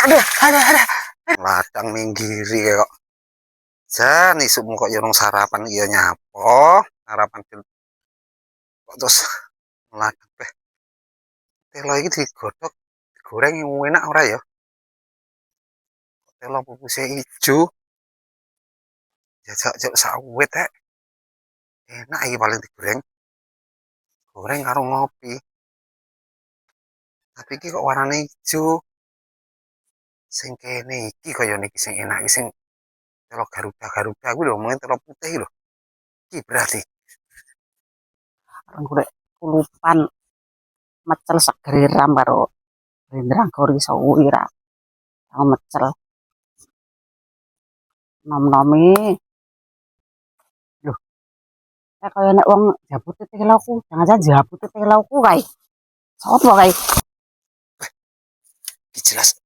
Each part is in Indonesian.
Aduh. Ladang minggiri kok. Jan isukmu kok yorong sarapan iya nyapo. Sarapan kok terus ladang teh. Telo iki digodhog, digoreng enak ora ya? Telo pupuse ijo. Jajak sawit teh. Enak iki paling digoreng. Goreng karo ngopi. Tapi iki kok warnane ijo. Sing kene iki kaya niki sing enak iki sing telo Garuda kuwi lho, mung telo putih lho. Iki berarti Aku rek kulupan mecel segeriram karo rendrang gori sawi ra. Aku mecel. Nom-nomi. Loh, kaya nek wong jabut teloku, jangan-jangan jabut teloku kae. Sopo kae? iki jelas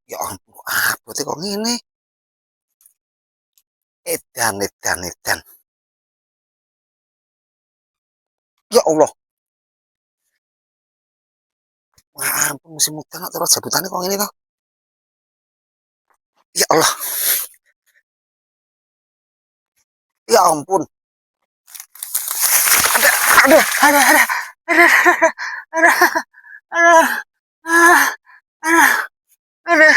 ya ampun kok abote kok ngene. Edan. Ya Allah. Wah, ampun musim udan kok terus jabutane kok ngene to. Ya Allah. Ya ampun. Aduh. Aduh. Aduh. Aduh. Aduh. Aduh. Aduh.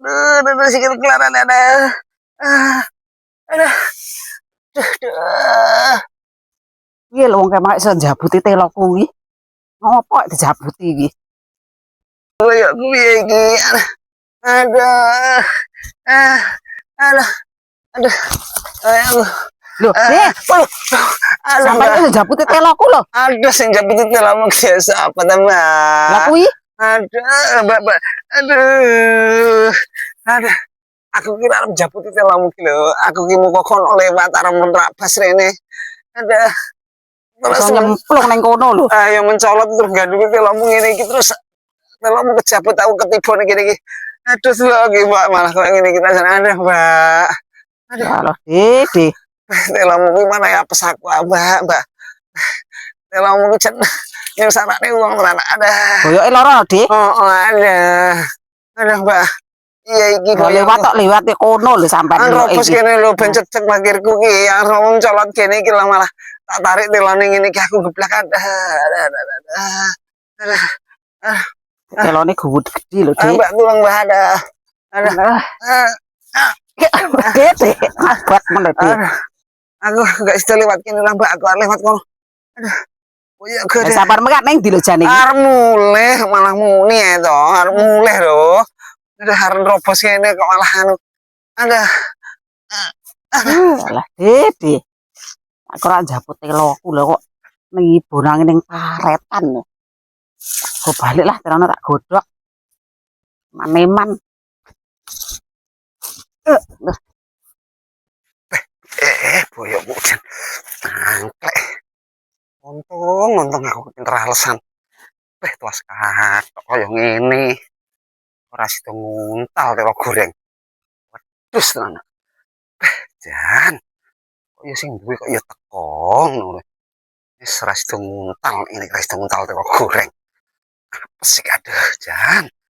Aduh, sikit kelaran ada. Aduh. Piye lho wong kemak iso njabuti teloku kuwi? Ngopo dijabuti iki? Koyo piye iki? Aduh. Ah, aduh. Aduh. Aduh. Loh, sampeyan iso njabuti teloku lho. Aduh, sing jabut itu lama biasa apa teman? Lah kuwi Aduh, mbak. Aduh. Aduh. Aku kira arep jabut itu lama lho. Aku ki mau kokon lewat arep menrabas rene. Aduh. iso nyemplung ning kono lho. Ayo mencolot terus gandung iki lama ngene iki terus lama kejabut aku ketiba ning kene iki. Aduh, lagi Mbak malah kok ngene iki rasane aduh, Mbak. Aduh. Ya Allah, Dede. Telamu ki mana ya apes aku, Mbak. Telamu ki jan yang sarane wong tenan. Ada. Boyoke lara, Dik. Oh, ada. Aduh, Mbak. Iya iki kok lewat kono lho sampean lho iki. Terus kene lho ben cecek makirku ki arep colot kene iki malah tak tarik telone ngene iki aku geblak ada. Telone gede lho, Dik. Mbak tulung Mbak ada. Dede, abot men Dik. Aku gak iso lewat kene lah Mbak, aku lewat kono. Aduh. Oh iya, gede. Sabar mekat ning ndi lho jane iki? Arep mulih, malah muni ya to, arep mulih lho. Udah harus robos kene kok malah anu. Aduh. Alah, Dede. Aku ora njabut teloku lho kok ngibonangi ning paretan lho. Kok balik lah terana tak godhok. Maneman. Boyokku jan angklek. Untung aku pinter alasan. Tuas katok kaya ngene. Ora sida nguntal telo goreng. Wedhus tenan. Jan. Kok ya sing duwe kok ya teko ngono. Wis ora sida nguntal, ini ora sida nguntal telo goreng. Apa sih aduh, Jan.